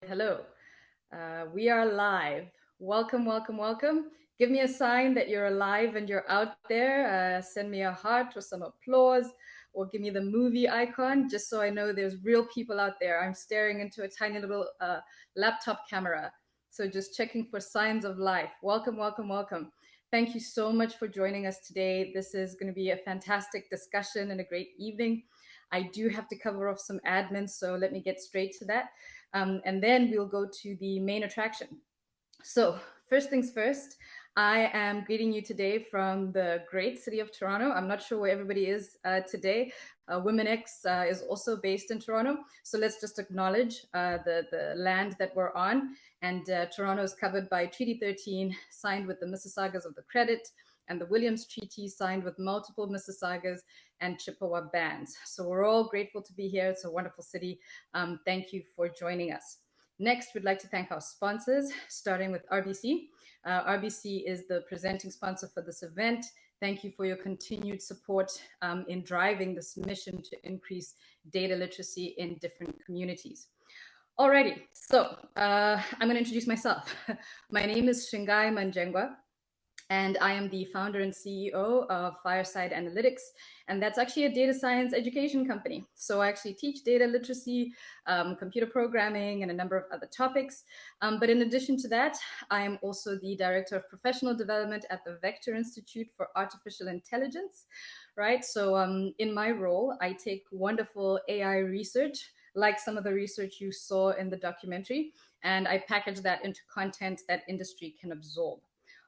Hello. We are live. Welcome, welcome, welcome. Give me a sign that you're alive and you're out there. Send me a heart or some applause, or give me the movie icon just so I know there's real people out there. I'm staring into a tiny little laptop camera. So just checking for signs of life. Welcome, welcome, welcome. Thank you so much for joining us today. This is going to be a fantastic discussion and a great evening. I do have to cover off some admin, so let me get straight to that. And then we'll go to the main attraction. So, first things first, I am greeting you today from the great city of Toronto. I'm not sure where everybody is today. Women is also based in Toronto. So let's just acknowledge the land that we're on. And Toronto is covered by Treaty 13, signed with the Mississaugas of the Credit, and the Williams Treaty, signed with multiple Mississaugas and Chippewa bands. So we're all grateful to be here. It's a wonderful city. Thank you for joining us. Next, we'd like to thank our sponsors, starting with RBC. RBC is the presenting sponsor for this event. Thank you for your continued support in driving this mission to increase data literacy in different communities. Alrighty, so I'm going to introduce myself. My name is Shingai Manjengwa, and I am the founder and CEO of Fireside Analytics, and that's actually a data science education company. So I actually teach data literacy, computer programming, and a number of other topics. But in addition to that, I am also the director of professional development at the Vector Institute for Artificial Intelligence, right? So in my role, I take wonderful AI research, like some of the research you saw in the documentary, and I package that into content that industry can absorb.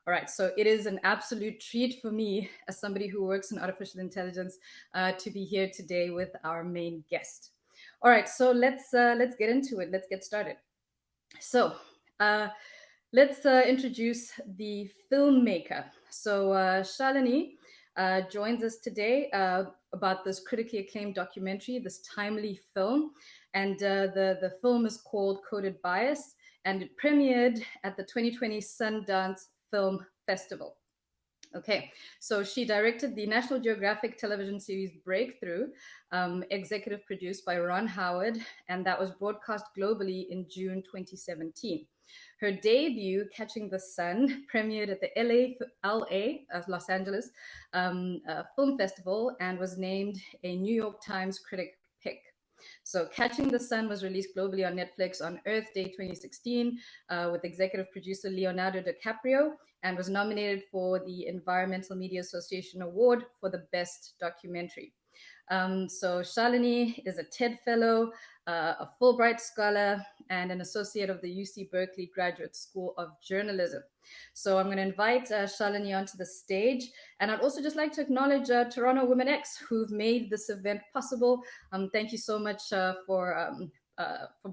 All right, so it is an absolute treat for me as somebody who works in artificial intelligence to be here today with our main guest. All right, so let's get into it. Let's get started. So let's introduce the filmmaker. So Shalini joins us today about this critically acclaimed documentary, this timely film, and the film is called Coded Bias, and it premiered at the 2020 Sundance Film Festival. Okay, so she directed the National Geographic television series Breakthrough, executive produced by Ron Howard, and that was broadcast globally in June 2017. Her debut, Catching the Sun, premiered at the Los Angeles Film Festival and was named a New York Times Critic pick. So Catching the Sun was released globally on Netflix on Earth Day 2016 with executive producer Leonardo DiCaprio, and was nominated for the Environmental Media Association Award for the Best Documentary. So Shalini is a TED Fellow, a Fullbright Scholar, and an associate of the UC Berkeley Graduate School of Journalism. So I'm going to invite Shalini onto the stage. And I'd also just like to acknowledge Toronto Womxn, who've made this event possible. Thank you so much for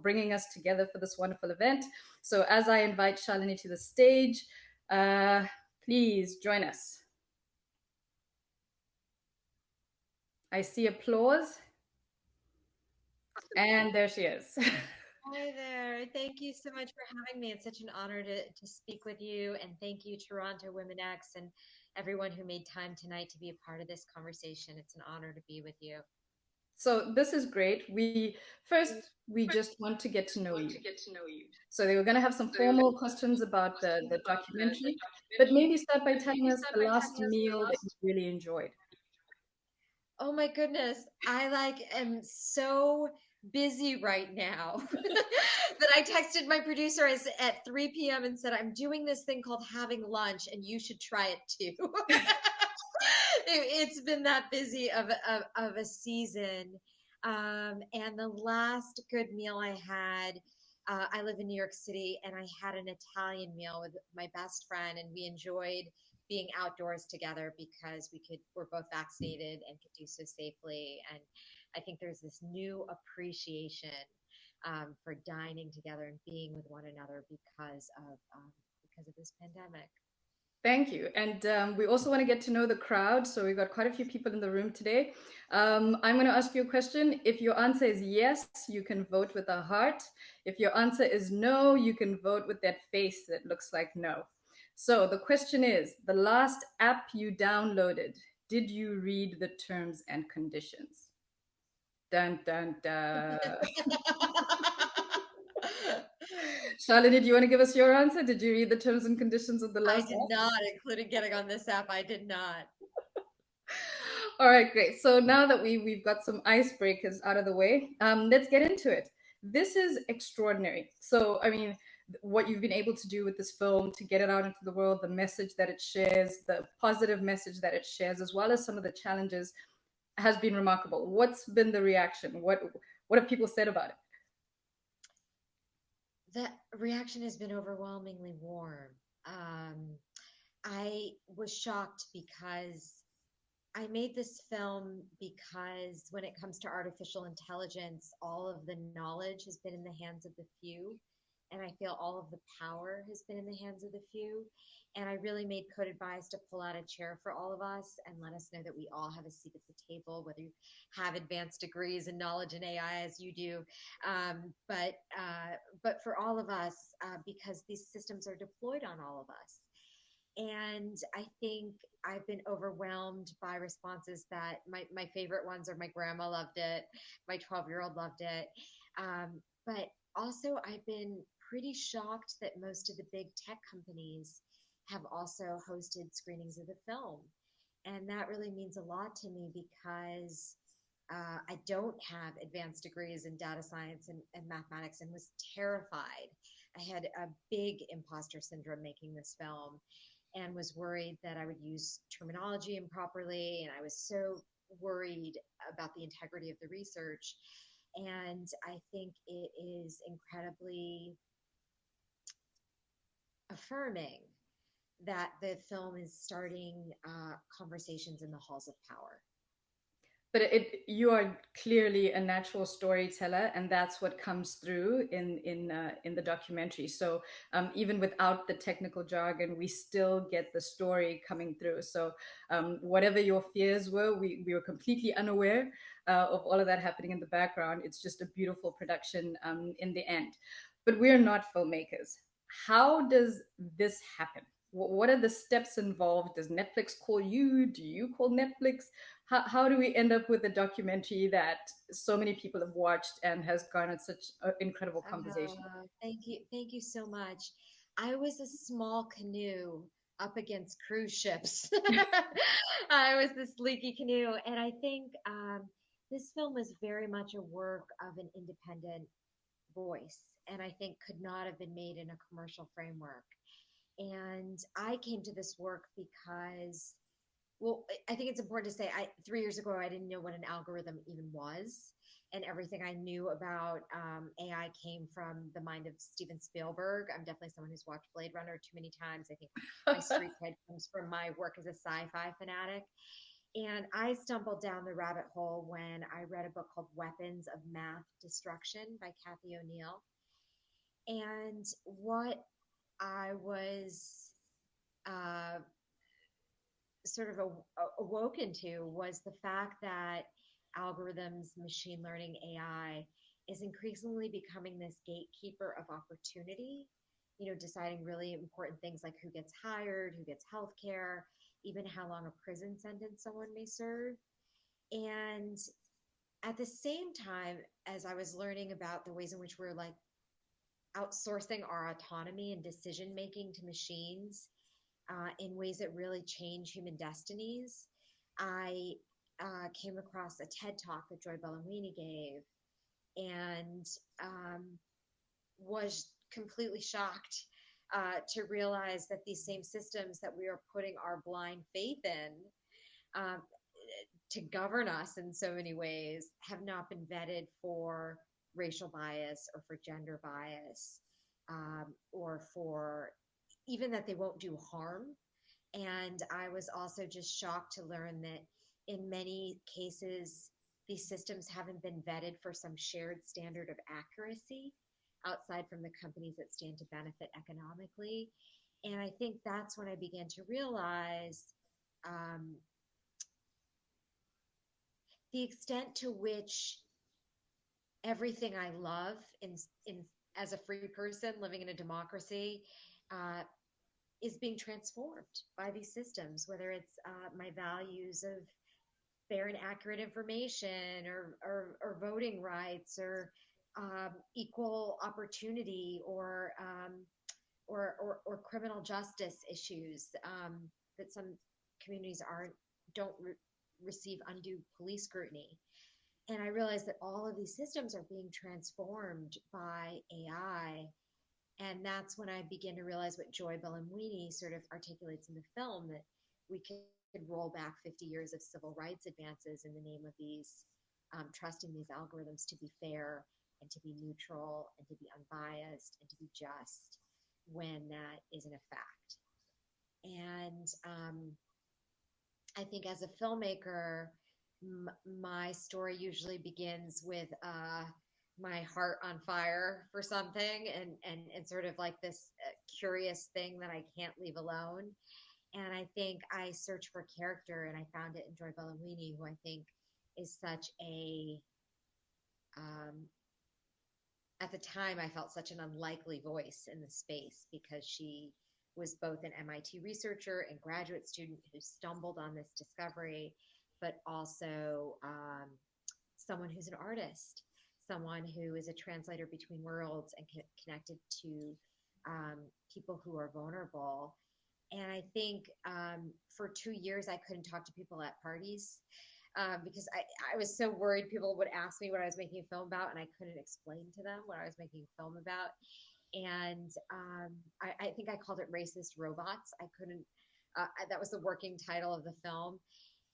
bringing us together for this wonderful event. So as I invite Shalini to the stage, please join us. I see applause. And there she is. Hi there. Thank you so much for having me. It's such an honor to speak with you. And thank you, Toronto Womxn, and everyone who made time tonight to be a part of this conversation. It's an honor to be with you. So this is great. We just want to get to know you. So they were going to have some formal questions about the documentary, but maybe start by telling us the last meal that you really enjoyed. Oh my goodness. I am so busy right now that I texted my producer at 3 p.m. and said, I'm doing this thing called having lunch and you should try it too. It's been that busy of a season. And the last good meal I had, I live in New York City, and I had an Italian meal with my best friend, and we enjoyed being outdoors together because we're both vaccinated and could do so safely. And I think there's this new appreciation for dining together and being with one another because of this pandemic. Thank you. And we also want to get to know the crowd. So we've got quite a few people in the room today. I'm going to ask you a question. If your answer is yes, you can vote with a heart. If your answer is no, you can vote with that face that looks like no. So the question is, the last app you downloaded, did you read the terms and conditions? Dun, dun, dun. Shalini, do you want to give us your answer? Did you read the terms and conditions of the I last did not, including getting on this app. I did not. All right, great. So now that we've got some icebreakers out of the way, let's get into it. This is extraordinary. So, I mean, what you've been able to do with this film to get it out into the world, the message that it shares, the positive message that it shares, as well as some of the challenges, has been remarkable. What's been the reaction? What have people said about it? The reaction has been overwhelmingly warm. Um, I was shocked because I made this film because when it comes to artificial intelligence, all of the knowledge has been in the hands of the few. And I feel all of the power has been in the hands of the few. And I really made Coded Bias to pull out a chair for all of us and let us know that we all have a seat at the table, whether you have advanced degrees and knowledge in AI as you do. But for all of us, because these systems are deployed on all of us. And I think I've been overwhelmed by responses that my favorite ones are my grandma loved it, my 12-year-old loved it. But also, I've been pretty shocked that most of the big tech companies have also hosted screenings of the film. And that really means a lot to me because I don't have advanced degrees in data science and mathematics and was terrified. I had a big imposter syndrome making this film and was worried that I would use terminology improperly. And I was so worried about the integrity of the research. And I think it is incredibly affirming that the film is starting conversations in the halls of power. But you are clearly a natural storyteller, and that's what comes through in the documentary. So even without the technical jargon, we still get the story coming through. So whatever your fears were, we were completely unaware of all of that happening in the background. It's just a beautiful production in the end. But we're not filmmakers. How does this happen? What are the steps involved? Does Netflix call you? Do you call Netflix? How do we end up with a documentary that so many people have watched and has garnered such an incredible conversation? Thank you so much. I was a small canoe up against cruise ships. I was this leaky canoe, and I think this film is very much a work of an independent voice, and I think could not have been made in a commercial framework. And I came to this work because, well, I think it's important to say, 3 years ago I didn't know what an algorithm even was, and everything I knew about AI came from the mind of Steven Spielberg. I'm definitely someone who's watched Blade Runner too many times. I think my street cred comes from my work as a sci-fi fanatic. And I stumbled down the rabbit hole when I read a book called Weapons of Math Destruction by Kathy O'Neill. And what I was uh, sort of awoken to was the fact that algorithms, machine learning, AI is increasingly becoming this gatekeeper of opportunity, deciding really important things like who gets hired, who gets healthcare, even how long a prison sentence someone may serve. And at the same time, as I was learning about the ways in which we're like outsourcing our autonomy and decision making to machines, in ways that really change human destinies. I came across a TED talk that Joy Bellamini gave and was completely shocked to realize that these same systems that we are putting our blind faith in to govern us in so many ways have not been vetted for racial bias or for gender bias, or for even that they won't do harm. And I was also just shocked to learn that in many cases, these systems haven't been vetted for some shared standard of accuracy outside from the companies that stand to benefit economically. And I think that's when I began to realize um, the extent to which everything I love in as a free person living in a democracy uh, is being transformed by these systems, whether it's my values of fair and accurate information or voting rights or equal opportunity or criminal justice issues that some communities don't receive undue police scrutiny. And I realized that all of these systems are being transformed by AI. And that's when I began to realize what Joy Bellamwini sort of articulates in the film, that we could roll back 50 years of civil rights advances in the name of these, trusting these algorithms to be fair and to be neutral and to be unbiased and to be just when that isn't a fact. And I think as a filmmaker, my story usually begins with my heart on fire for something, and sort of like this curious thing that I can't leave alone. And I think I searched for character, and I found it in Joy Bellamwini, who I think is such a um, at the time I felt such an unlikely voice in the space, because she was both an MIT researcher and graduate student who stumbled on this discovery, but also someone who's an artist, someone who is a translator between worlds and connected to um, people who are vulnerable. And I think for 2 years, I couldn't talk to people at parties because I was so worried people would ask me what I was making a film about, and I couldn't explain to them what I was making a film about. And I think I called it Racist Robots. I couldn't, that was the working title of the film.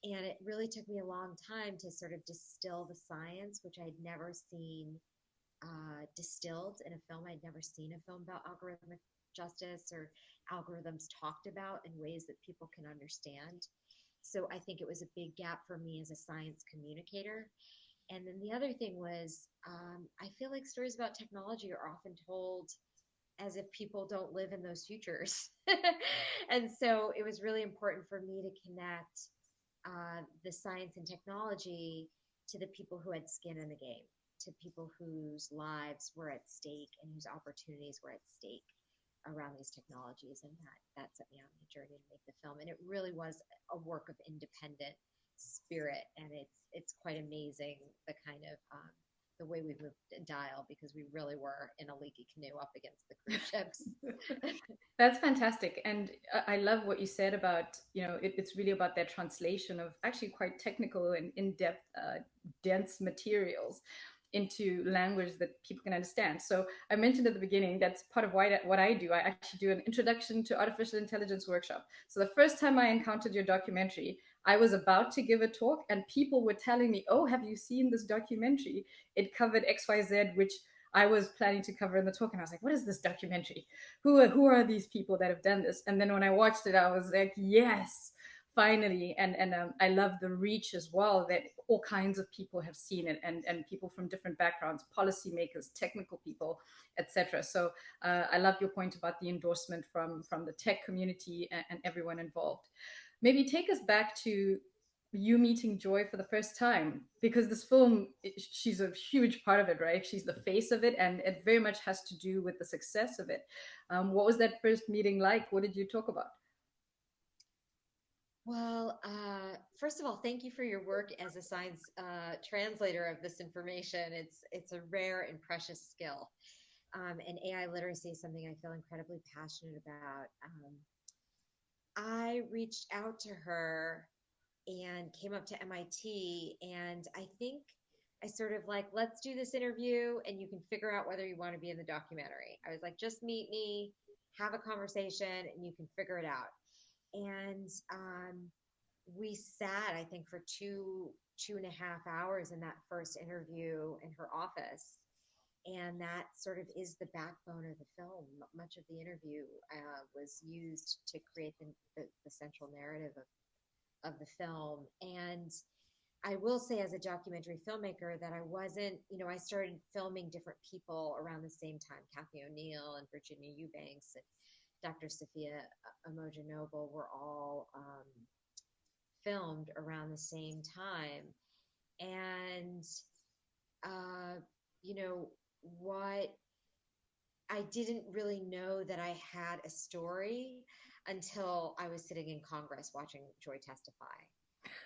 And it really took me a long time to sort of distill the science, which I'd never seen distilled in a film. I'd never seen a film about algorithmic justice or algorithms talked about in ways that people can understand. So I think it was a big gap for me as a science communicator. And then the other thing was, I feel like stories about technology are often told as if people don't live in those futures. And so it was really important for me to connect the science and technology to the people who had skin in the game, to people whose lives were at stake and whose opportunities were at stake around these technologies. And that set me on my journey to make the film. And it really was a work of independent spirit. And it's quite amazing the kind of the way we moved a dial, because we really were in a leaky canoe up against the cruise ships. That's fantastic. And I love what you said about, it's really about that translation of actually quite technical and in-depth, dense materials into language that people can understand. So I mentioned at the beginning, that's part of what I do. I actually do an introduction to artificial intelligence workshop. So the first time I encountered your documentary, I was about to give a talk and people were telling me, oh, have you seen this documentary? It covered XYZ, which I was planning to cover in the talk. And I was like, what is this documentary? Who are these people that have done this? And then when I watched it, I was like, yes, finally. And I love the reach as well, that all kinds of people have seen it, and people from different backgrounds, policymakers, technical people, etc. So I love your point about the endorsement from the tech community and everyone involved. Maybe take us back to you meeting Joy for the first time, because this film, she's a huge part of it, right? She's the face of it, and it very much has to do with the success of it. What was that first meeting like? What did you talk about? Well, first of all, thank you for your work as a science translator of this information. It's a rare and precious skill, and AI literacy is something I feel incredibly passionate about. I reached out to her and came up to MIT, and I think I sort of like, let's do this interview, and you can figure out whether you want to be in the documentary. I was like, just meet me, have a conversation, and you can figure it out. And we sat, I think, for 2.5 hours in that first interview in her office. And that sort of is the backbone of the film. Much of the interview was used to create the central narrative of the film. And I will say, as a documentary filmmaker, that I wasn't, I started filming different people around the same time. Kathy O'Neill and Virginia Eubanks and Dr. Sophia Emoja Noble were all filmed around the same time. And, uh, what I didn't really know that I had a story until I was sitting in Congress watching Joy testify.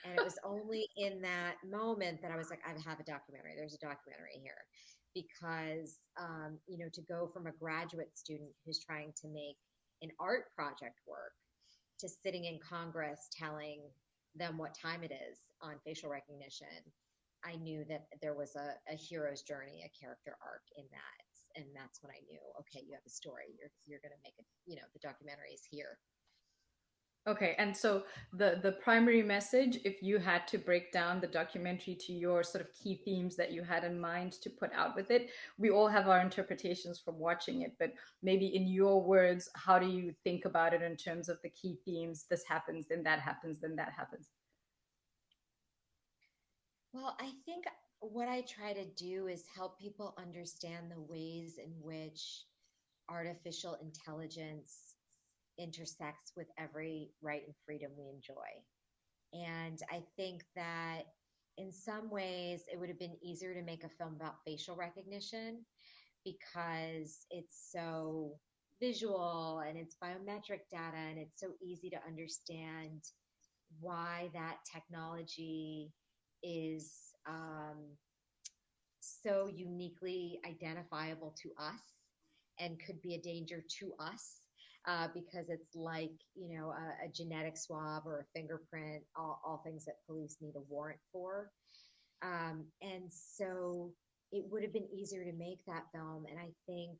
And it was only in that moment that I was like, I have a documentary. There's a documentary here. because to go from a graduate student who's trying to make an art project work to sitting in Congress telling them what time it is on facial recognition, I knew that there was a hero's journey, a character arc in that. And that's when I knew, okay, you have a story. You're going to make it. The documentary is here. Okay, and so the primary message, if you had to break down the documentary to your sort of key themes that you had in mind to put out with it, we all have our interpretations from watching it, but maybe in your words, how do you think about it in terms of the key themes? This happens, then that happens, then that happens. Well, I think what I try to do is help people understand the ways in which artificial intelligence intersects with every right and freedom we enjoy. And I think that in some ways it would have been easier to make a film about facial recognition because it's so visual and it's biometric data and it's so easy to understand why that technology is so uniquely identifiable to us and could be a danger to us because it's like a genetic swab or a fingerprint, all things that police need a warrant for. And so it would have been easier to make that film, and I think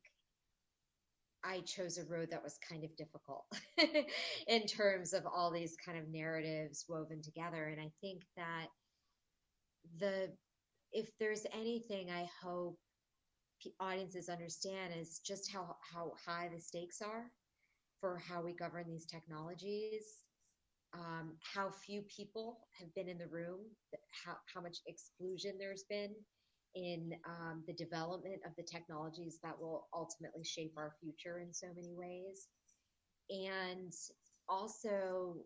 I chose a road that was kind of difficult in terms of all these kind of narratives woven together. And I think that the if there's anything I hope audiences understand is just how high the stakes are for how we govern these technologies, how few people have been in the room, how much exclusion there's been in the development of the technologies that will ultimately shape our future in so many ways. And also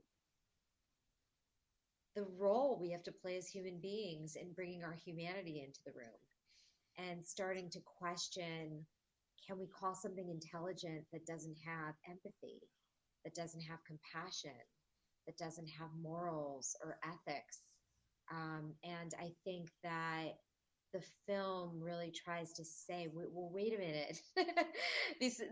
the role we have to play as human beings in bringing our humanity into the room and starting to question, can we call something intelligent that doesn't have empathy, that doesn't have compassion, that doesn't have morals or ethics? And I think that the film really tries to say, well, wait a minute.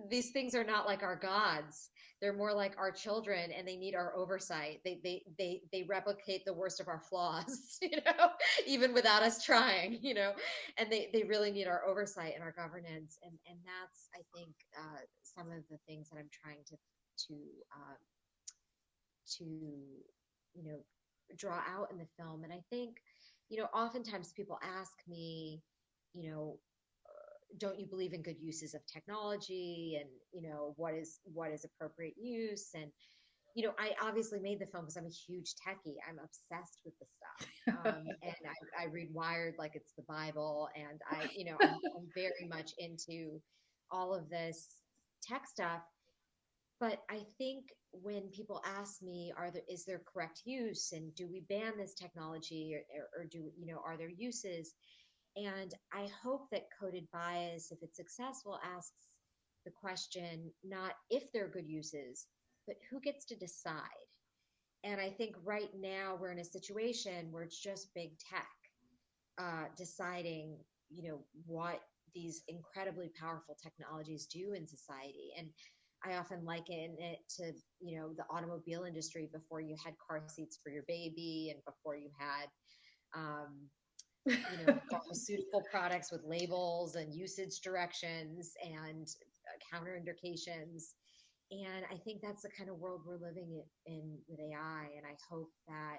These things are not like our gods. They're more like our children, and they need our oversight. They replicate the worst of our flaws, even without us trying, and they really need our oversight and our governance. And that's, I think, some of the things that I'm trying to draw out in the film. And I think, oftentimes people ask me, you know, don't you believe in good uses of technology, and what is appropriate use? And I obviously made the film because I'm a huge techie. I'm obsessed with the stuff, and I read Wired like it's the Bible, and I'm very much into all of this tech stuff. But I think when people ask me, is there correct use, and do we ban this technology, or do are there uses? And I hope that Coded Bias, if it's successful, asks the question not if there are good uses, but who gets to decide. And I think right now we're in a situation where it's just big tech deciding, what these incredibly powerful technologies do in society. And I often liken it to, the automobile industry before you had car seats for your baby and before you had, pharmaceutical products with labels and usage directions and counter indications. And I think that's the kind of world we're living in with AI. And I hope that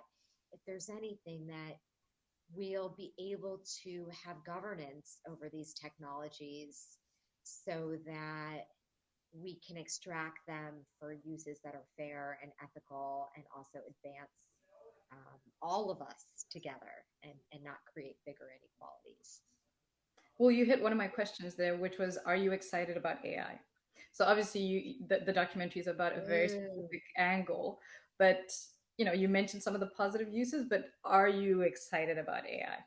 if there's anything, that we'll be able to have governance over these technologies so that we can extract them for uses that are fair and ethical, and also advance all of us together, and not create bigger inequalities. Well, you hit one of my questions there, which was, are you excited about AI? So obviously, the documentary is about a very Ooh. specific angle, but you mentioned some of the positive uses, but are you excited about AI?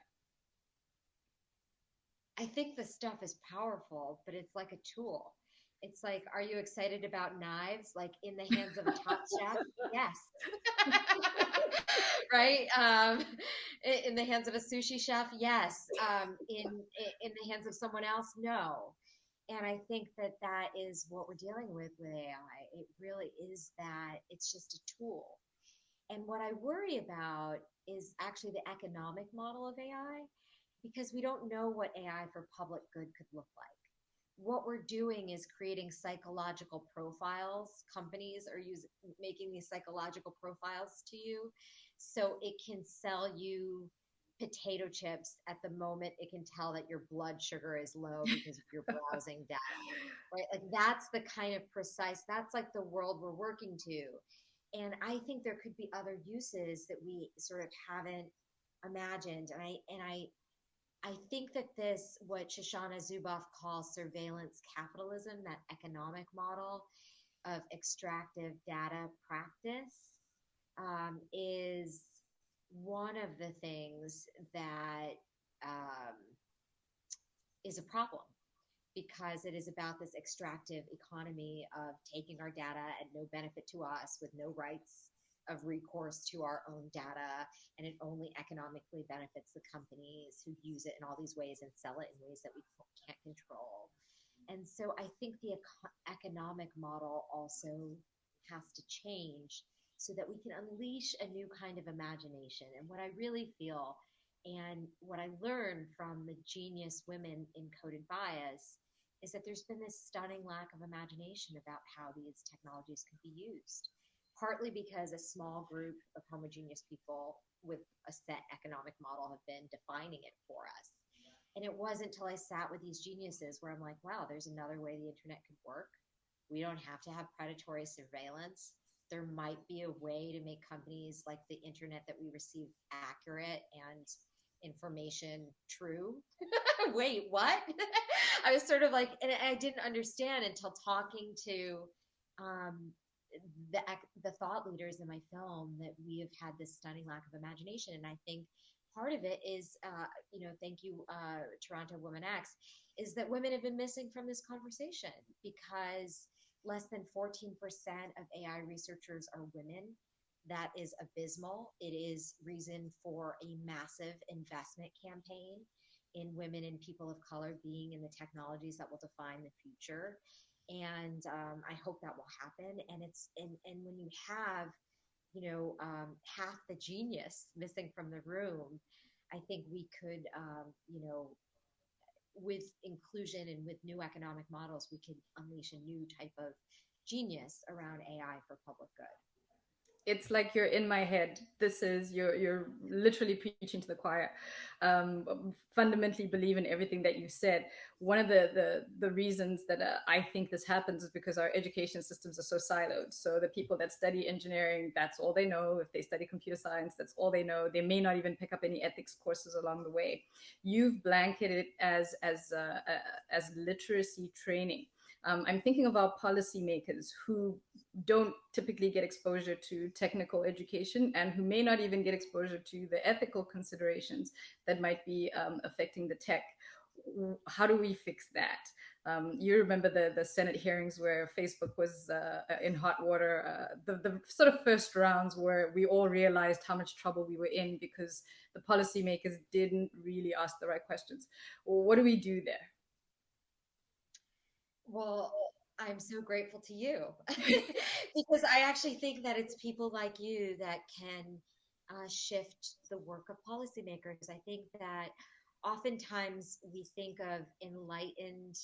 I think the stuff is powerful, but it's like a tool. It's like, are you excited about knives? Like in the hands of a top chef? Yes. Right? In the hands of a sushi chef? Yes. In the hands of someone else? No. And I think that that is what we're dealing with AI. It really is that it's just a tool. And what I worry about is actually the economic model of AI, because we don't know what AI for public good could look like. What we're doing is creating psychological profiles. Companies are making these psychological profiles to you so it can sell you potato chips at the moment it can tell that your blood sugar is low because you're browsing data, right? Like that's the kind of precise, that's like the world we're working to. And I think there could be other uses that we sort of haven't imagined. And I think that this, what Shoshana Zuboff calls surveillance capitalism, that economic model of extractive data practice, is one of the things that um, is a problem, because it is about this extractive economy of taking our data at no benefit to us, with no rights of recourse to our own data, and it only economically benefits the companies who use it in all these ways and sell it in ways that we can't control. And so I think the economic model also has to change so that we can unleash a new kind of imagination. And what I really feel, and what I learned from the genius women in Coded Bias, is that there's been this stunning lack of imagination about how these technologies can be used. Partly because a small group of homogeneous people with a set economic model have been defining it for us. And it wasn't until I sat with these geniuses where I'm like, wow, there's another way the internet could work. We don't have to have predatory surveillance. There might be a way to make companies like the internet that we receive accurate and information true. Wait, what? I was sort of like, and I didn't understand until talking to um, the the thought leaders in my film, that we have had this stunning lack of imagination. And I think part of it is, thank you, Toronto Woman X, is that women have been missing from this conversation, because less than 14% of AI researchers are women. That is abysmal. It is reason for a massive investment campaign in women and people of color being in the technologies that will define the future. And I hope that will happen. And and when you have, half the genius missing from the room, I think we could, with inclusion and with new economic models, we could unleash a new type of genius around AI for public good. It's like you're in my head. This is you're literally preaching to the choir. Fundamentally believe in everything that you said. One of the reasons that I think this happens is because our education systems are so siloed. So the people that study engineering, that's all they know. If they study computer science, that's all they know. They may not even pick up any ethics courses along the way. You've blanketed it as literacy training. I'm thinking of our policymakers who don't typically get exposure to technical education and who may not even get exposure to the ethical considerations that might be affecting the tech. How do we fix that? You remember the Senate hearings where Facebook was in hot water, the sort of first rounds where we all realized how much trouble we were in because the policymakers didn't really ask the right questions. Well, what do we do there? Well, I'm so grateful to you because I actually think that it's people like you that can shift the work of policymakers. I think that oftentimes we think of enlightened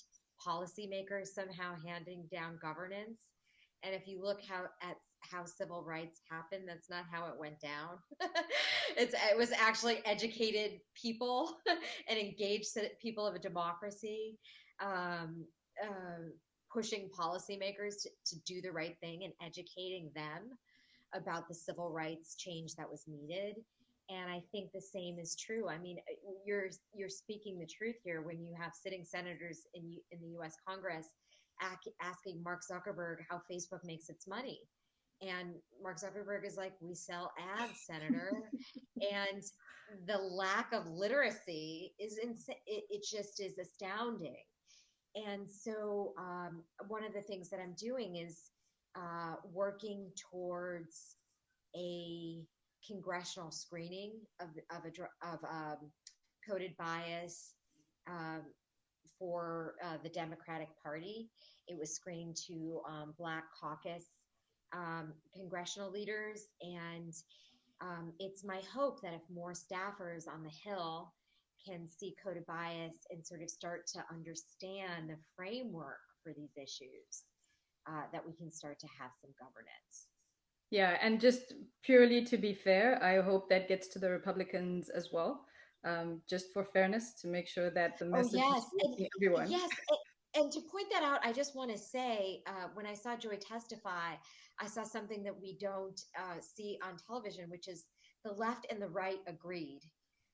policymakers somehow handing down governance. And if you look at how civil rights happened, that's not how it went down. It was actually educated people and engaged people of a democracy, um, uh, pushing policymakers to do the right thing and educating them about the civil rights change that was needed. And I think the same is true. I mean, you're speaking the truth here when you have sitting senators in the U.S. Congress asking Mark Zuckerberg how Facebook makes its money. And Mark Zuckerberg is like, we sell ads, Senator. And the lack of literacy is insane. It just is astounding. And so one of the things that I'm doing is working towards a congressional screening of coded bias um, for the Democratic Party. It was screened to Black caucus congressional leaders, and it's my hope that if more staffers on the Hill can see coded bias and sort of start to understand the framework for these issues, that we can start to have some governance. Yeah, and just purely to be fair, I hope that gets to the Republicans as well, just for fairness, to make sure that the Oh, message is yes. And reaching everyone. yes. And to point that out, I just want to say when I saw Joy testify, I saw something that we don't see on television, which is the left and the right agreed.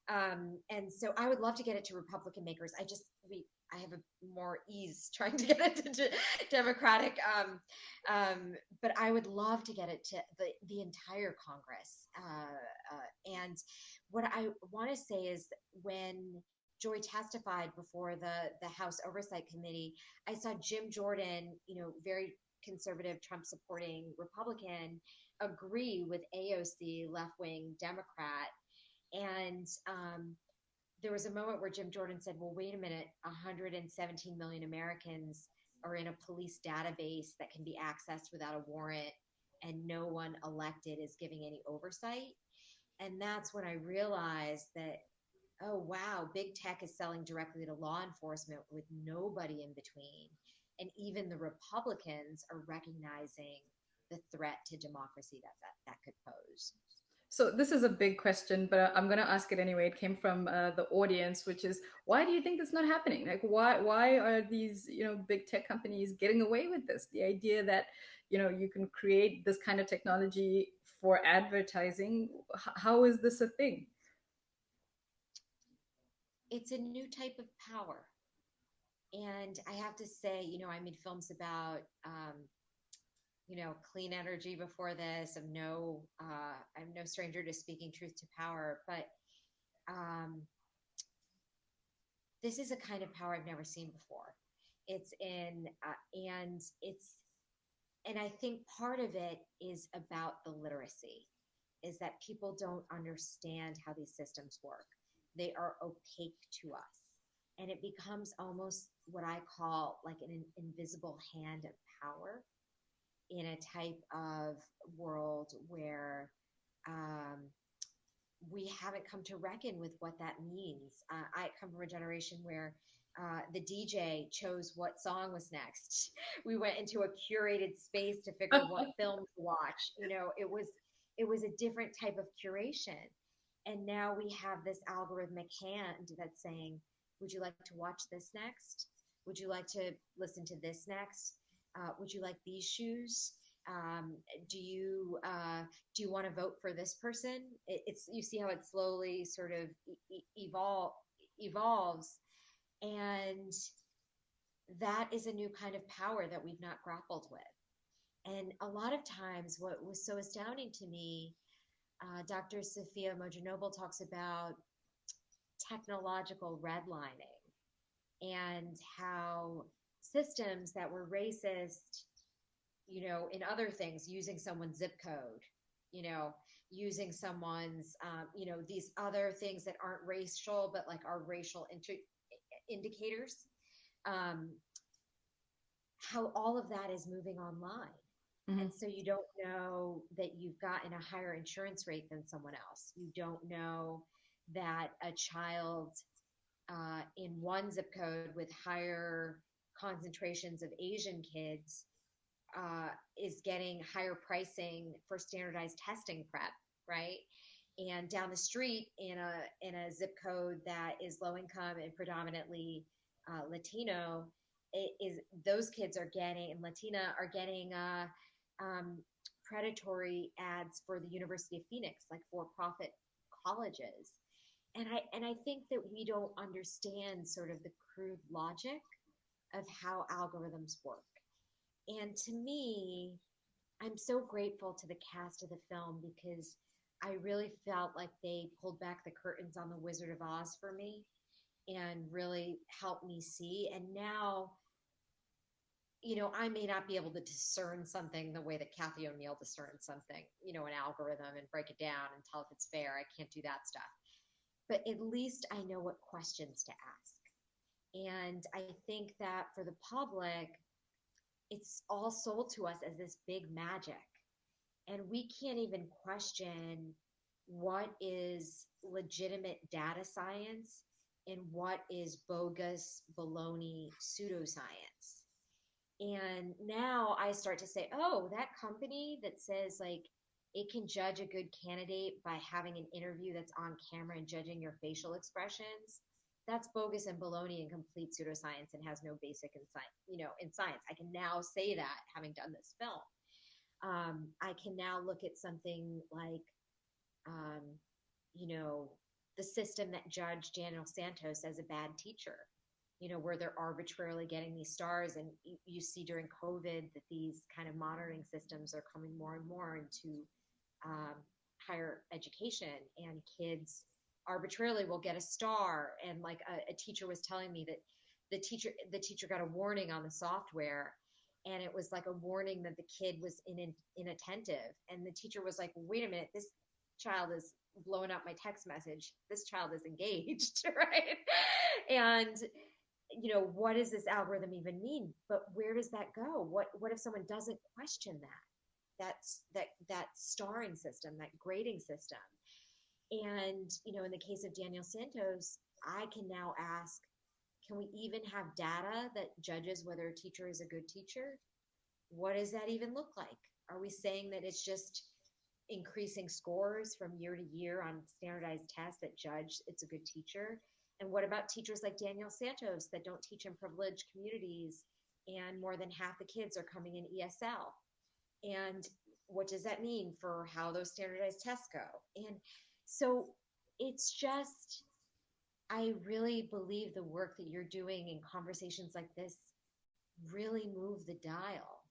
And so I would love to get it to Republican makers. I have a more ease trying to get it to Democratic, but I would love to get it to the entire Congress. And what I want to say is when Joy testified before the House Oversight Committee, I saw Jim Jordan, very conservative, Trump supporting Republican, agree with AOC, left wing Democrat. And there was a moment where Jim Jordan said, well, wait a minute, 117 million Americans are in a police database that can be accessed without a warrant, and no one elected is giving any oversight. And that's when I realized that, oh, wow, big tech is selling directly to law enforcement with nobody in between. And even the Republicans are recognizing the threat to democracy that could pose. So this is a big question, but I'm going to ask it anyway. It came from the audience, which is, why do you think it's not happening? Like, why are these, big tech companies getting away with this? The idea that, you can create this kind of technology for advertising. How is this a thing? It's a new type of power. And I have to say, I made films about, clean energy before this. I'm no stranger to speaking truth to power, but um, this is a kind of power I've never seen before. It's in, and it's, and I think part of it is about the literacy, is that people don't understand how these systems work. They are opaque to us. And it becomes almost what I call like an invisible hand of power in a type of world where um, we haven't come to reckon with what that means. I come from a generation where the DJ chose what song was next. We went into a curated space to figure what film to watch. It was a different type of curation. And now we have this algorithmic hand that's saying, would you like to watch this next? Would you like to listen to this next? Would you like these shoes? Um, do you want to vote for this person? It's you see how it slowly sort of evolves, and that is a new kind of power that we've not grappled with. And a lot of times, what was so astounding to me, Dr. Sophia Mojanoble talks about technological redlining and how systems that were racist, in other things, using someone's zip code, using someone's, these other things that aren't racial, but like are racial indicators, um, how all of that is moving online. Mhm. And so you don't know that you've gotten a higher insurance rate than someone else. You don't know that a child in one zip code with higher concentrations of Asian kids is getting higher pricing for standardized testing prep, right? And down the street in a zip code that is low income and predominantly Latino, is those kids are getting, and Latina are getting um, predatory ads for the University of Phoenix, like for-profit colleges. And I think that we don't understand sort of the crude logic of how algorithms work. And to me, I'm so grateful to the cast of the film because I really felt like they pulled back the curtains on the Wizard of Oz for me and really helped me see. And now I may not be able to discern something the way that Kathy O'Neill discerns something, an algorithm and break it down and tell if it's fair. I can't do that stuff. But at least I know what questions to ask. And I think that for the public, it's all sold to us as this big magic. And we can't even question what is legitimate data science and what is bogus baloney pseudoscience. And now I start to say, oh, that company that says like it can judge a good candidate by having an interview that's on camera and judging your facial expressions, that's bogus and baloney and complete pseudoscience and has no basic in science. I can now say that having done this film. I can now look at something like, um, the system that judged Daniel Santos as a bad teacher, where they're arbitrarily getting these stars. And you see during COVID that these kind of monitoring systems are coming more and more into higher education, and kids arbitrarily will get a star. And like a teacher was telling me that the teacher got a warning on the software, and it was like a warning that the kid was inattentive, and the teacher was like, wait a minute, this child is blowing up my text message, this child is engaged. Right? And what does this algorithm even mean? But where does that go? What if someone doesn't question that starring system, that grading system? And in the case of Daniel Santos, I can now ask, can we even have data that judges whether a teacher is a good teacher? What does that even look like? Are we saying that it's just increasing scores from year to year on standardized tests that judge it's a good teacher? And what about teachers like Daniel Santos that don't teach in privileged communities and more than half the kids are coming in ESL? And what does that mean for how those standardized tests go? And so it's just, I really believe the work that you're doing in conversations like this really move the dial.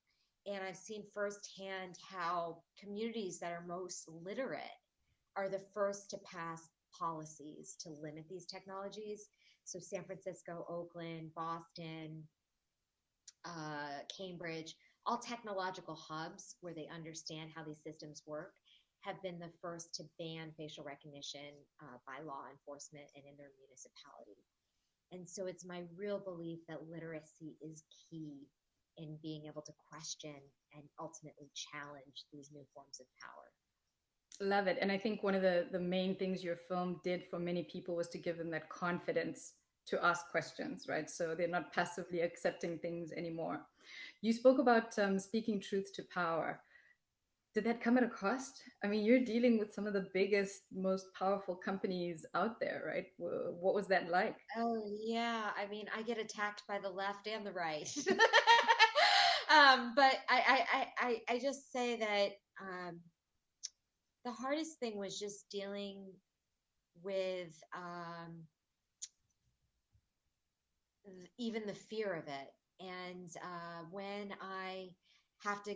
And I've seen firsthand how communities that are most literate are the first to pass policies to limit these technologies. So San Francisco, Oakland, Boston, Cambridge, all technological hubs where they understand how these systems work, have been the first to ban facial recognition by law enforcement and in their municipality. And so it's my real belief that literacy is key in being able to question and ultimately challenge these new forms of power. Love it. And I think one of the main things your film did for many people was to give them that confidence to ask questions, right? So they're not passively accepting things anymore. You spoke about speaking truth to power. Did that come at a cost? I mean, you're dealing with some of the biggest, most powerful companies out there, right? What was that like? Oh yeah, I mean, I get attacked by the left and the right. But I just say that the hardest thing was just dealing with even the fear of it. And when I have to,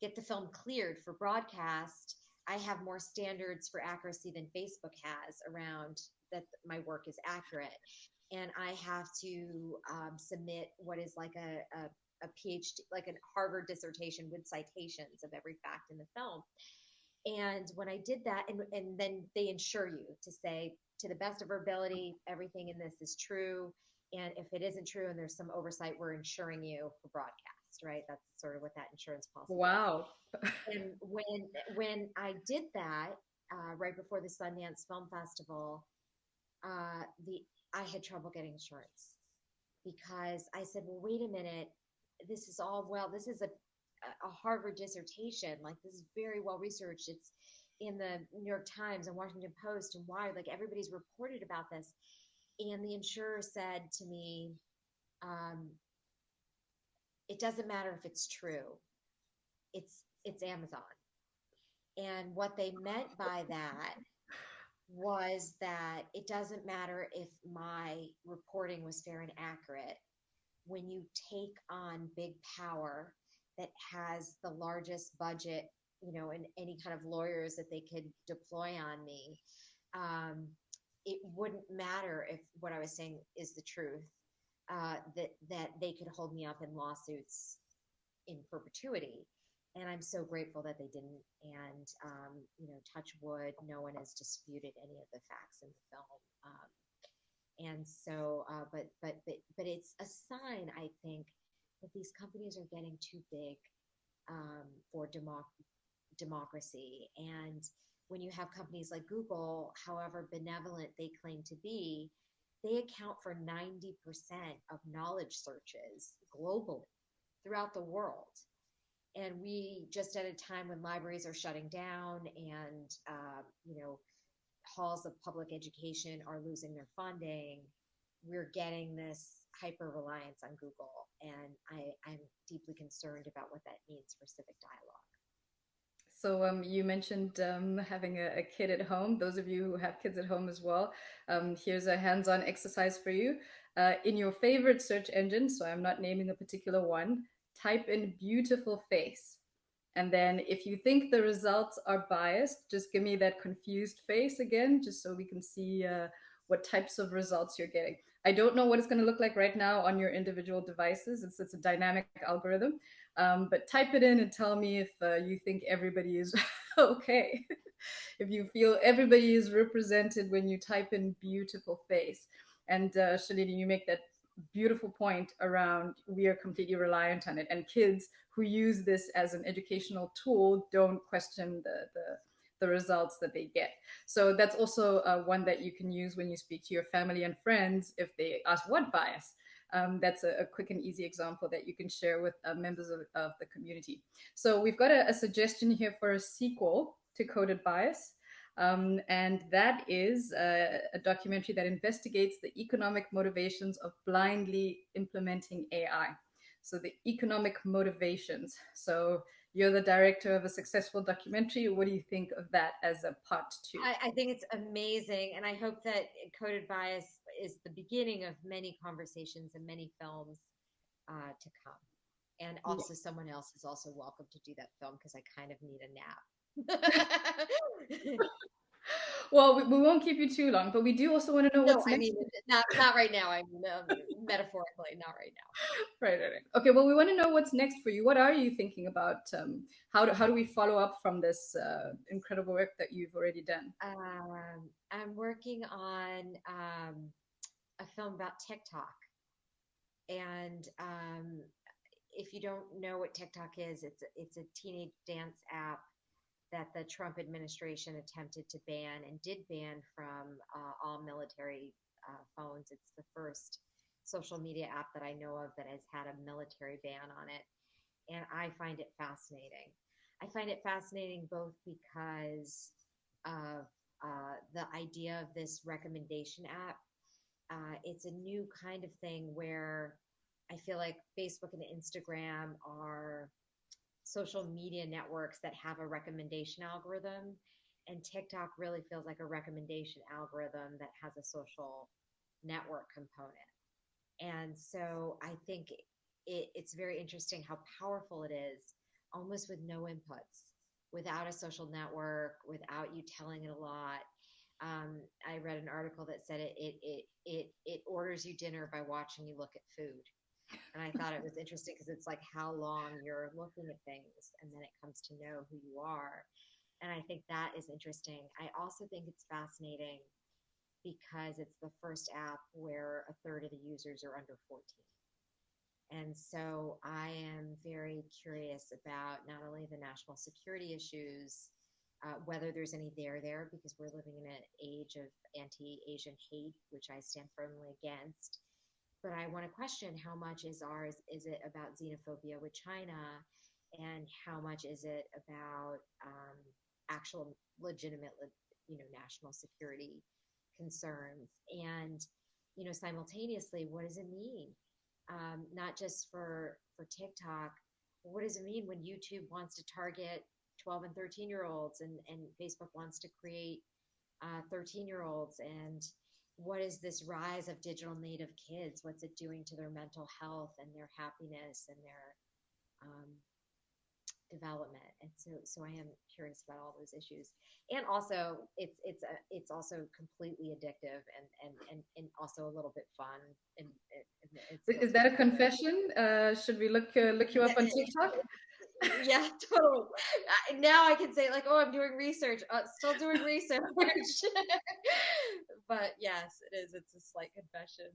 get the film cleared for broadcast, I have more standards for accuracy than Facebook has around that my work is accurate. And I have to submit what is like a PhD, like a Harvard dissertation with citations of every fact in the film. And when I did that, and then they insure you to say, to the best of our ability, everything in this is true. And if it isn't true and there's some oversight, we're insuring you for broadcast, right? That's sort of what that insurance policy Wow. is. And when I did that, right before the Sundance Film Festival, I had trouble getting insurance because I said, well, wait a minute, this is all this is a Harvard dissertation, like this is very well researched. It's in the New York Times and Washington Post and Wired, like everybody's reported about this. And the insurer said to me, it doesn't matter if it's true. It's Amazon. And what they meant by that was that it doesn't matter if my reporting was fair and accurate. When you take on big power that has the largest budget, and any kind of lawyers that they could deploy on me, it wouldn't matter if what I was saying is the truth. that they could hold me up in lawsuits in perpetuity. And I'm so grateful that they didn't. And touch wood, no one has disputed any of the facts in the film. And so, but it's a sign, I think, that these companies are getting too big for democracy. And when you have companies like Google, however benevolent they claim to be, they account for 90% of knowledge searches globally throughout the world. And we just at a time when libraries are shutting down and halls of public education are losing their funding, we're getting this hyper reliance on Google, and I'm deeply concerned about what that means for civic dialogue. So you mentioned having a kid at home. Those of you who have kids at home as well, here's a hands-on exercise for you. In your favorite search engine, so I'm not naming a particular one, type in beautiful face. And then if you think the results are biased, just give me that confused face again, just so we can see what types of results you're getting. I don't know what it's going to look like right now on your individual devices. It's a dynamic algorithm. But type it in and tell me if you think everybody is okay. If you feel everybody is represented when you type in beautiful face. And Shalini, you make that beautiful point around we are completely reliant on it. And kids who use this as an educational tool don't question the results that they get. So that's also one that you can use when you speak to your family and friends if they ask what bias. That's a quick and easy example that you can share with members of the community. So we've got a suggestion here for a sequel to Coded Bias. And that is a documentary that investigates the economic motivations of blindly implementing AI. So the economic motivations. So you're the director of a successful documentary. What do you think of that as a part two? I think it's amazing, and I hope that Coded Bias is the beginning of many conversations and many films to come. And Yeah. also, someone else is also welcome to do that film because I kind of need a nap. Well, we won't keep you too long, but we do also want to know No, what's I next. mean not right now. I mean metaphorically, not right now. Right. Okay, well, we want to know what's next for you. What are you thinking about? How do we follow up from this incredible work that you've already done? I'm working on a film about TikTok, and if you don't know what TikTok is, it's a teenage dance app that the Trump administration attempted to ban and did ban from all military phones. It's the first social media app that I know of that has had a military ban on it. And I find it fascinating. I find it fascinating both because of the idea of this recommendation app. It's a new kind of thing where I feel like Facebook and Instagram are social media networks that have a recommendation algorithm, and TikTok really feels like a recommendation algorithm that has a social network component. And so I think it's very interesting how powerful it is, almost with no inputs, without a social network, without you telling it a lot. I read an article that said it orders you dinner by watching you look at food. And I thought it was interesting because it's like how long you're looking at things and then it comes to know who you are. And I think that is interesting. I also think it's fascinating because it's the first app where a third of the users are under 14. And so I am very curious about not only the national security issues, whether there's any there, because we're living in an age of anti-Asian hate, which I stand firmly against. But I want to question how much is it about xenophobia with China, and how much is it about actual legitimate, national security concerns? And, simultaneously, what does it mean? Not just for TikTok, but what does it mean when YouTube wants to target 12 and 13-year-olds and Facebook wants to create 13-year-olds? And what is this rise of digital native kids? What's it doing to their mental health and their happiness and their development. And so I am curious about all those issues. And also it's also completely addictive and also a little bit fun and it still Is that a teaches you. confession? Should we look you Yeah, up on TikTok? yeah, totally. Now I can say like, oh, I'm doing research, still doing research. But yes, it is. It's a slight confession.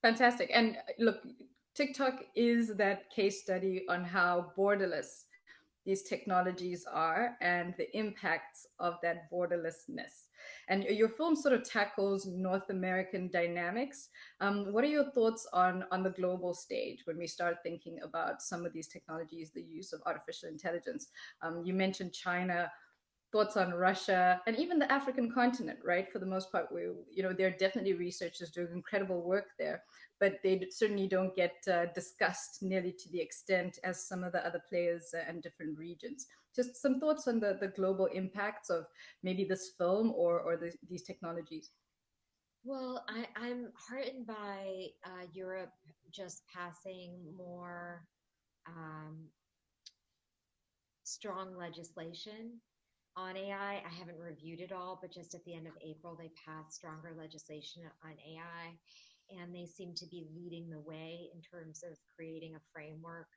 Fantastic. And look, TikTok is that case study on how borderless these technologies are and the impacts of that borderlessness. And your film sort of tackles North American dynamics. What are your thoughts on the global stage when we start thinking about some of these technologies, the use of artificial intelligence? You mentioned China, thoughts on Russia and even the African continent, right? For the most part, there are definitely researchers doing incredible work there, but they certainly don't get discussed nearly to the extent as some of the other players and different regions. Just some thoughts on the global impacts of maybe this film or these technologies. Well, I'm heartened by Europe just passing more um, strong legislation on AI. I haven't reviewed it all, but just at the end of April, they passed stronger legislation on AI. And they seem to be leading the way in terms of creating a framework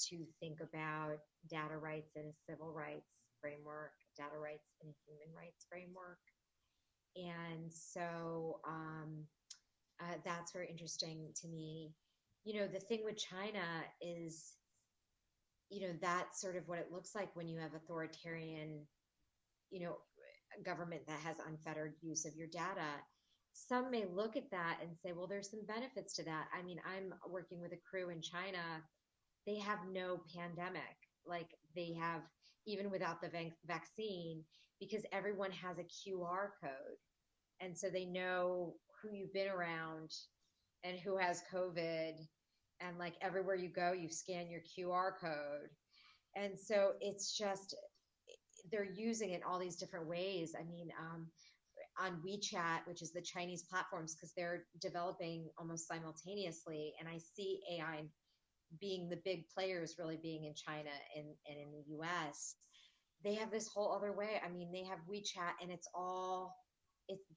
to think about data rights in a civil rights framework, data rights in a human rights framework. And so that's very interesting to me. The thing with China is, that's sort of what it looks like when you have authoritarian, you know, government that has unfettered use of your data. Some may look at that and say, well, there's some benefits to that. I mean, I'm working with a crew in China. They have no pandemic. Like they have, even without the vaccine, because everyone has a QR code. And so they know who you've been around and who has COVID. And like everywhere you go, you scan your QR code. And so it's just, they're using it in all these different ways. I mean, on WeChat, which is the Chinese platforms, because they're developing almost simultaneously. And I see AI being the big players really being in China and in the US. They have this whole other way. I mean, they have WeChat and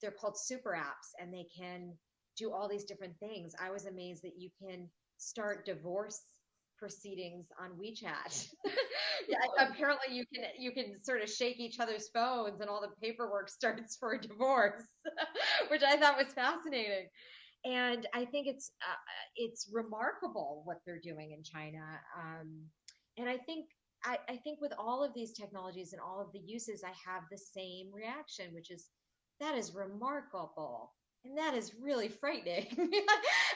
they're called super apps and they can do all these different things. I was amazed that you can start divorce proceedings on WeChat. Yeah, apparently you can sort of shake each other's phones and all the paperwork starts for a divorce, which I thought was fascinating. And I think it's remarkable what they're doing in China. And I think with all of these technologies and all of the uses, I have the same reaction, which is that is remarkable. And that is really frightening.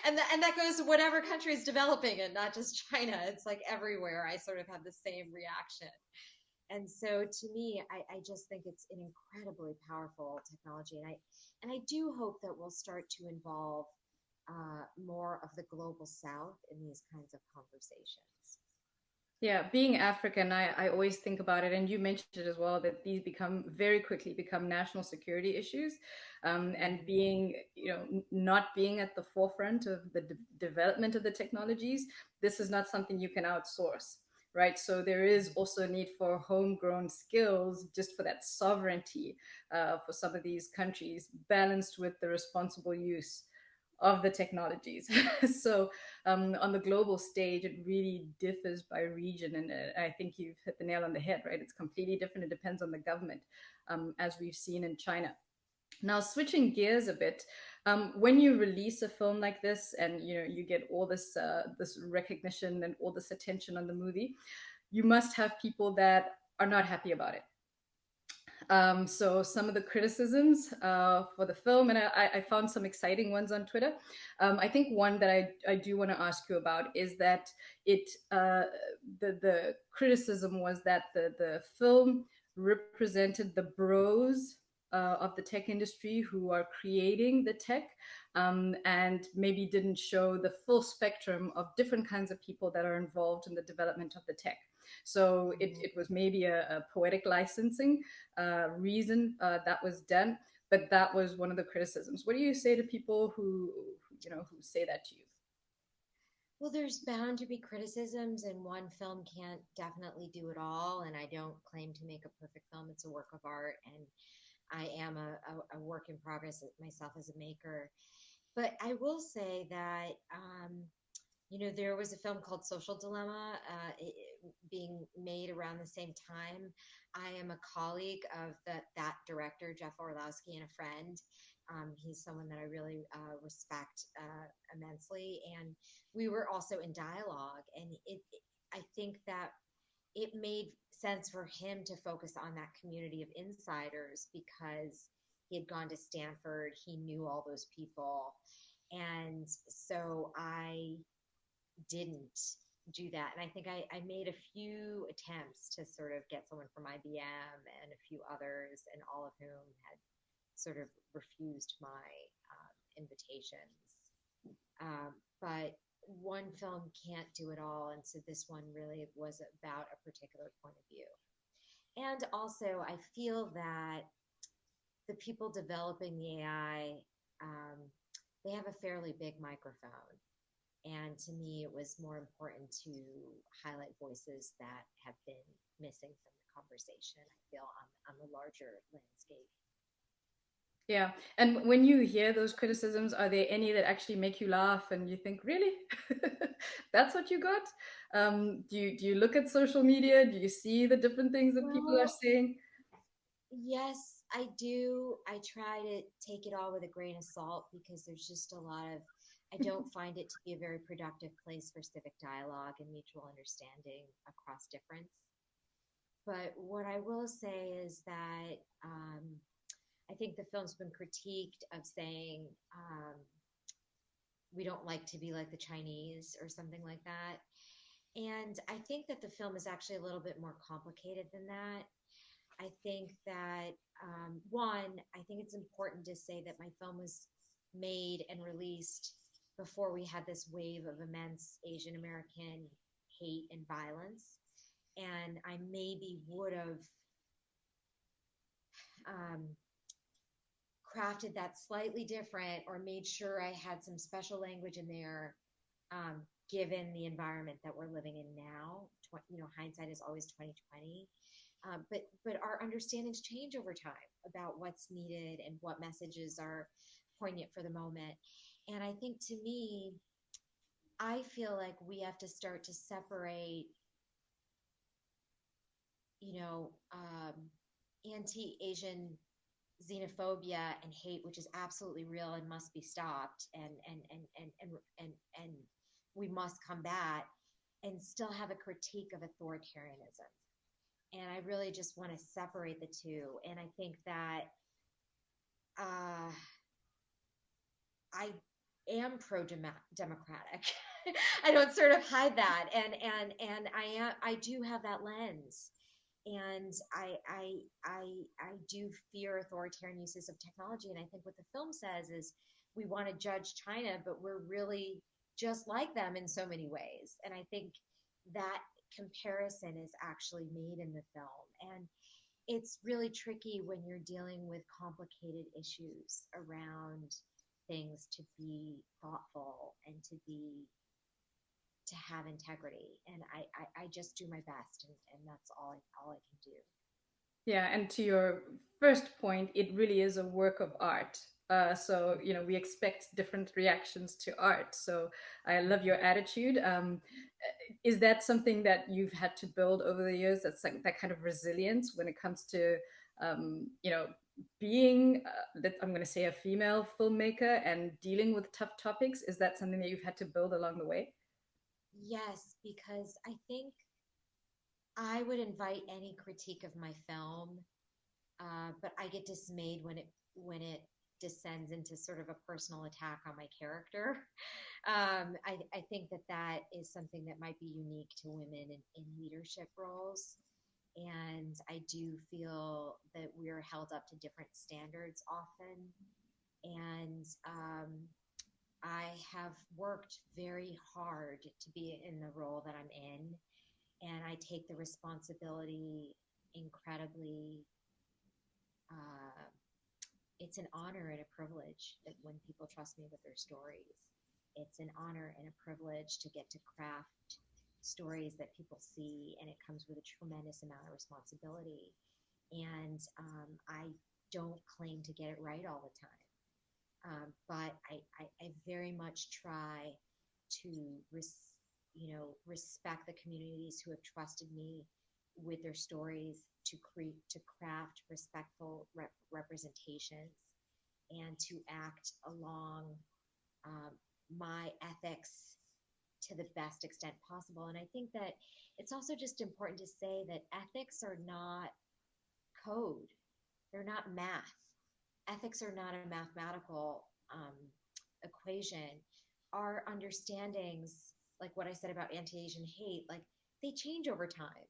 And that goes to whatever country is developing it, not just China. It's like everywhere. I sort of have the same reaction. And so to me, I just think it's an incredibly powerful technology. And I do hope that we'll start to involve more of the global south in these kinds of conversations. Yeah, being African, I always think about it, and you mentioned it as well, that these become very quickly become national security issues, and Mm-hmm. being, not being at the forefront of the development of the technologies, this is not something you can outsource, right? So there is also a need for homegrown skills just for that sovereignty, for some of these countries, balanced with the responsible use of the technologies. So on the global stage, it really differs by region. And I think you've hit the nail on the head, right? It's completely different. It depends on the government, as we've seen in China. Now, switching gears a bit, when you release a film like this, and you get all this recognition and all this attention on the movie, you must have people that are not happy about it. So some of the criticisms for the film, and I found some exciting ones on Twitter. I think one that I do want to ask you about is that the criticism was that the film represented the bros of the tech industry who are creating the tech, and maybe didn't show the full spectrum of different kinds of people that are involved in the development of the tech. So it was maybe a poetic licensing reason that was done, but that was one of the criticisms. What do you say to people who say that to you? Well, there's bound to be criticisms, and one film can't definitely do it all. And I don't claim to make a perfect film. It's a work of art, and I am a work in progress myself as a maker. But I will say that, there was a film called Social Dilemma being made around the same time. I am a colleague of that director, Jeff Orlowski, and a friend. He's someone that I really respect immensely. And we were also in dialogue. And I think that it made sense for him to focus on that community of insiders because he had gone to Stanford, he knew all those people. And so I didn't do that. And I think I made a few attempts to sort of get someone from IBM and a few others, and all of whom had sort of refused my invitations. But one film can't do it all. And so this one really was about a particular point of view. And also, I feel that the people developing the AI, um, they have a fairly big microphone. And to me, it was more important to highlight voices that have been missing from the conversation, I feel, on the larger landscape. Yeah. And when you hear those criticisms, are there any that actually make you laugh and you think, really? That's what you got? Do you look at social media? Do you see the different things that people are Well, saying? yes, I do. I try to take it all with a grain of salt because there's just a lot of, I don't find it to be a very productive place for civic dialogue and mutual understanding across difference. But what I will say is that I think the film's been critiqued of saying we don't like to be like the Chinese or something like that. And I think that the film is actually a little bit more complicated than that. I think that, one, I think it's important to say that my film was made and released before we had this wave of immense Asian American hate and violence. And I maybe would have um, crafted that slightly different or made sure I had some special language in there, given the environment that we're living in now. Hindsight is always 2020. But our understandings change over time about what's needed and what messages are poignant for the moment. And I think, to me, I feel like we have to start to separate, you know, um, anti-Asian xenophobia and hate, which is absolutely real and must be stopped, and we must combat, and still have a critique of authoritarianism. And I really just want to separate the two. And I think that uh, I am pro democratic. I don't sort of hide that, and I do have that lens, and I do fear authoritarian uses of technology. And I think what the film says is we want to judge China, but we're really just like them in so many ways. And I think that comparison is actually made in the film. And it's really tricky when you're dealing with complicated issues around things to be thoughtful and to have integrity. And I just do my best, and that's all I can do. Yeah, and to your first point, it really is a work of art. So we expect different reactions to art. So I love your attitude. Is that something that you've had to build over the years? That's like that kind of resilience when it comes to, um, you know, being, I'm going to say, a female filmmaker and dealing with tough topics. Is that something that you've had to build along the way? Yes, because I think I would invite any critique of my film, but I get dismayed when it descends into sort of a personal attack on my character. I think that is something that might be unique to women in leadership roles. And I do feel that we're held up to different standards often. And I have worked very hard to be in the role that I'm in. And I take the responsibility incredibly. Uh, it's an honor and a privilege that when people trust me with their stories. it's an honor and a privilege to get to craft stories that people see, and it comes with a tremendous amount of responsibility. And I don't claim to get it right all the time, but I very much try to respect the communities who have trusted me with their stories to craft respectful representations and to act along um, my ethics to the best extent possible. And I think that it's also just important to say that ethics are not code, they're not math. Ethics are not a mathematical equation. Our understandings, like what I said about anti-Asian hate, like they change over time.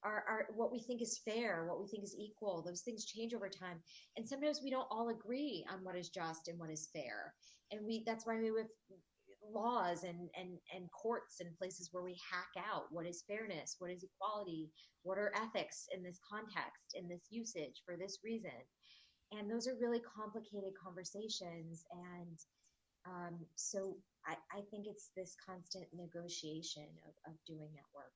Our what we think is fair, what we think is equal, those things change over time, and sometimes we don't all agree on what is just and what is fair. And we that's why we have laws and courts and places where we hack out what is fairness, what is equality, what are ethics in this context, in this usage for this reason. And those are really complicated conversations. And so I think it's this constant negotiation of doing that work.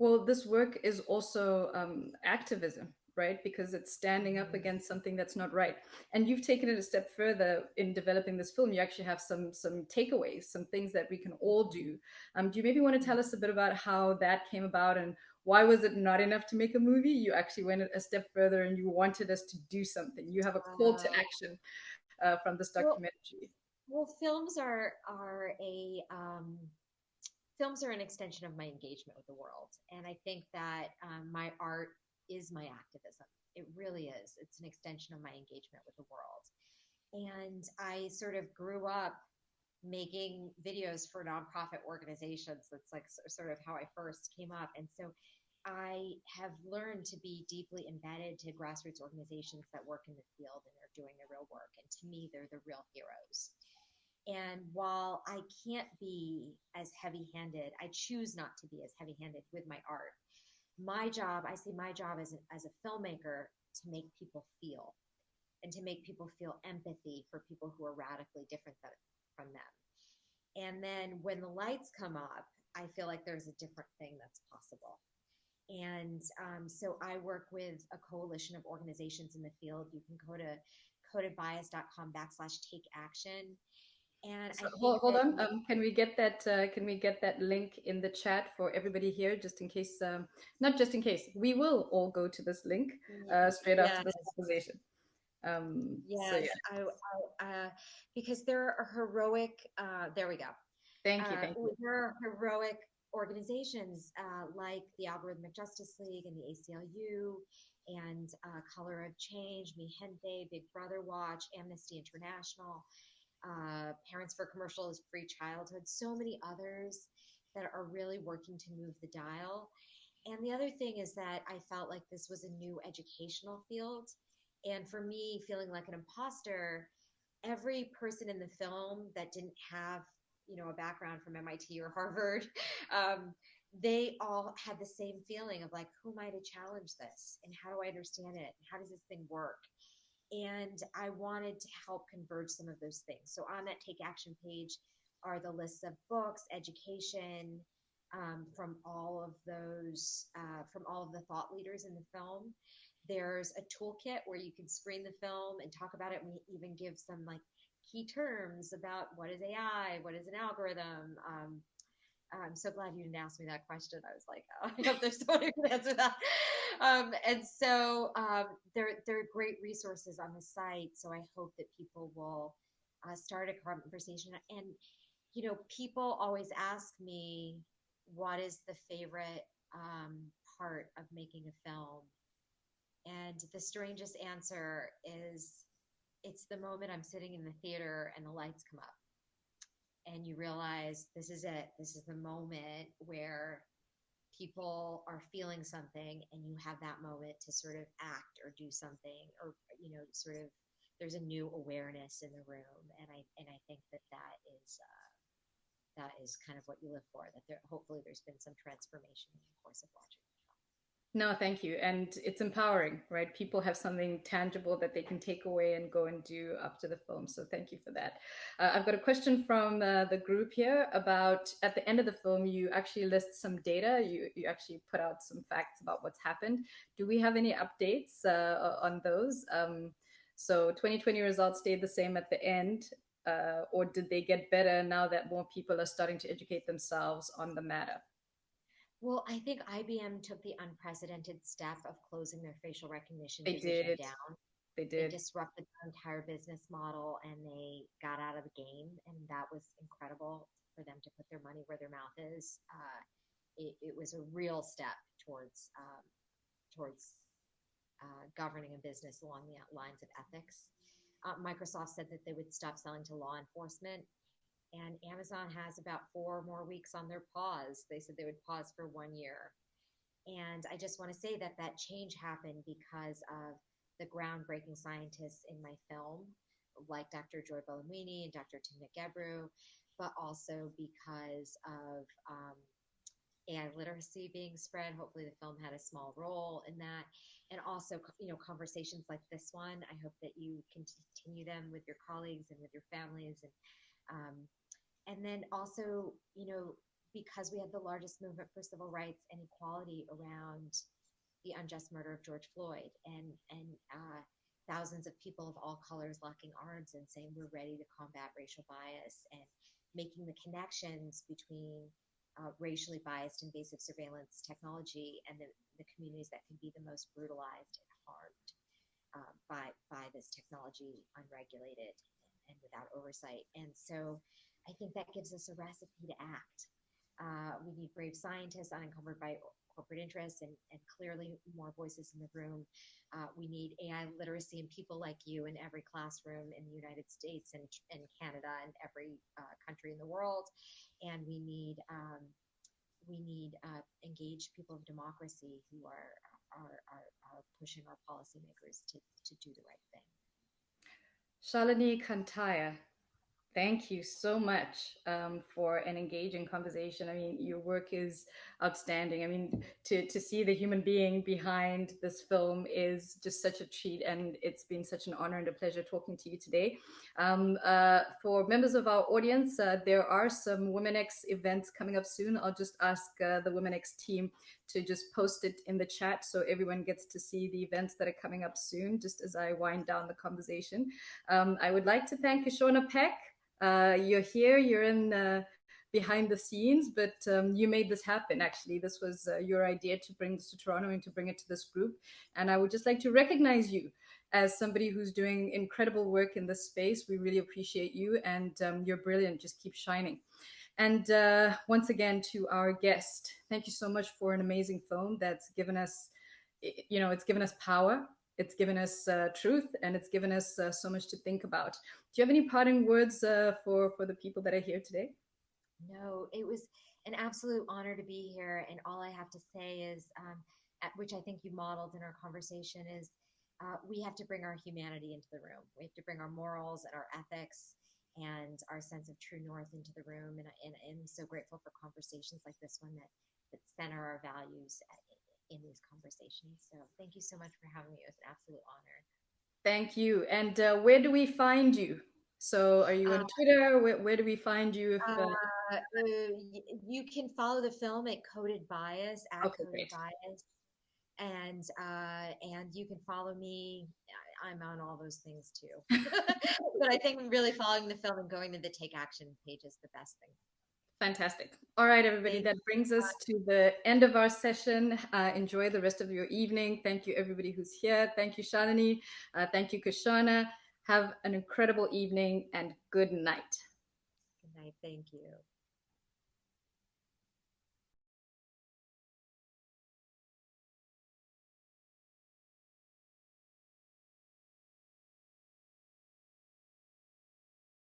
Well, this work is also activism, right? Because it's standing up Mhm. against something that's not right. And you've taken it a step further in developing this film. You actually have some takeaways, some things that we can all do. Do you maybe want to tell us a bit about how that came about and why was it not enough to make a movie? You actually went a step further and you wanted us to do something. You have a call to Uh, action from this well, documentary. well, films are an extension of my engagement with the world, and I think that my art is my activism. It really is. It's an extension of my engagement with the world, and I sort of grew up making videos for nonprofit organizations. That's like sort of how I first came up. And so I have learned to be deeply embedded to grassroots organizations that work in the field and are doing the real work. And to me, they're the real heroes. And while I can't be as heavy handed, I choose not to be as heavy handed with my art. My job, I see my job as a filmmaker to make people feel and to make people feel empathy for people who are radically different from them. And then when the lights come up, I feel like there's a different thing that's possible. And so I work with a coalition of organizations in the field. You can go to codedbias.com/take action. And So I think hold that, on. Can we get that? Can we get that link in the chat for everybody here, just in case? Not just in case. We will all go to this link straight after yes, this conversation. So yes, yeah, because there are heroic, there we go. thank you, thank you. There are heroic organizations like the Algorithmic Justice League and the ACLU and Color of Change, Mi Gente, Big Brother Watch, Amnesty International, Parents for Commercial Free Childhood, so many others that are really working to move the dial. And the other thing is that I felt like this was a new educational field. And for me, feeling like an imposter, every person in the film that didn't have, a background from MIT or Harvard, um, they all had the same feeling of like, who am I to challenge this? And how do I understand it? And how does this thing work? And I wanted to help converge some of those things. So on that Take Action page are the lists of books, education, from all of the thought leaders in the film. There's a toolkit where you can screen the film and talk about it. We even give some like key terms about what is AI, what is an algorithm. I'm so glad you didn't ask me that question. I was like, oh, I hope there's someone who can answer that. And so there are great resources on the site. So I hope that people will start a conversation. And, people always ask me, what is the favorite part of making a film? And the strangest answer is it's the moment I'm sitting in the theater and the lights come up and you realize this is it. This is the moment where people are feeling something and you have that moment to sort of act or do something or, sort of there's a new awareness in the room. And I think that is kind of what you live for, that hopefully there's been some transformation in the course of watching the film. No, thank you. And it's empowering, right? People have something tangible that they can take away and go and do after the film. So thank you for that. I've got a question from the group here about at the end of the film, you actually list some data. You actually put out some facts about what's happened. Do we have any updates on those? So 2020 results stayed the same at the end, or did they get better now that more people are starting to educate themselves on the matter? Well, I think IBM took the unprecedented step of closing their facial recognition They division did. down. They They did. disrupted their entire business model and they got out of the game, and that was incredible for them to put their money where their mouth is. It was a real step towards governing a business along the lines of ethics. Microsoft said that they would stop selling to law enforcement, and Amazon has about 4 more weeks on their pause. They said they would pause for 1 year. And I just want to say that that change happened because of the groundbreaking scientists in my film, like Dr. Joy Buolamwini and Dr. Timnit Gebru, but also because of AI literacy being spread. Hopefully, the film had a small role in that, and also, conversations like this one. I hope that you continue them with your colleagues and with your families, um, and then also, because we have the largest movement for civil rights and equality around the unjust murder of George Floyd, and thousands of people of all colors locking arms and saying we're ready to combat racial bias and making the connections between racially biased invasive surveillance technology and the communities that can be the most brutalized and harmed by this technology unregulated and without oversight. And so I think that gives us a recipe to act. We need brave scientists unencumbered by corporate interests and clearly more voices in the room. We need AI literacy and people like you in every classroom in the United States and Canada and every country in the world. And we need engaged people of democracy who are pushing our policymakers to do the right thing. Shalini Kantayya, thank you so much for an engaging conversation. I mean, your work is outstanding. I mean, to see the human being behind this film is just such a treat, and it's been such an honor and a pleasure talking to you today. For members of our audience, there are some Women X events coming up soon. I'll just ask the Women X team to just post it in the chat so everyone gets to see the events that are coming up soon, just as I wind down the conversation. I would like to thank Kishona Peck. You're here, you're in behind the scenes, but you made this happen. Actually, this was your idea to bring this to Toronto and to bring it to this group. And I would just like to recognize you as somebody who's doing incredible work in this space. We really appreciate you, and you're brilliant. Just keep shining. And once again, to our guest, thank you so much for an amazing film that's given us, it's given us power, it's given us truth, and it's given us so much to think about. Do you have any parting words for the people that are here today? No, it was an absolute honor to be here. And all I have to say is, which I think you modeled in our conversation, is we have to bring our humanity into the room. We have to bring our morals and our ethics and our sense of true north into the room. And I'm so grateful for conversations like this one that center our values in these conversations. So thank you so much for having me. It was an absolute honor. Thank you. And where do we find you? So, are you Uh, on Twitter? Where do we find you? If you can follow the film at Coded Bias at okay, Coded great. Bias, and you can follow me. I'm on all those things too, but I think really following the film and going to the Take Action page is the best thing. Fantastic. All right, everybody. Thank That brings us to the end of our session. Enjoy the rest of your evening. Thank you, everybody who's here. Thank you, Shalini. Thank you, Kashana. Have an incredible evening and good night. Good night. Thank you.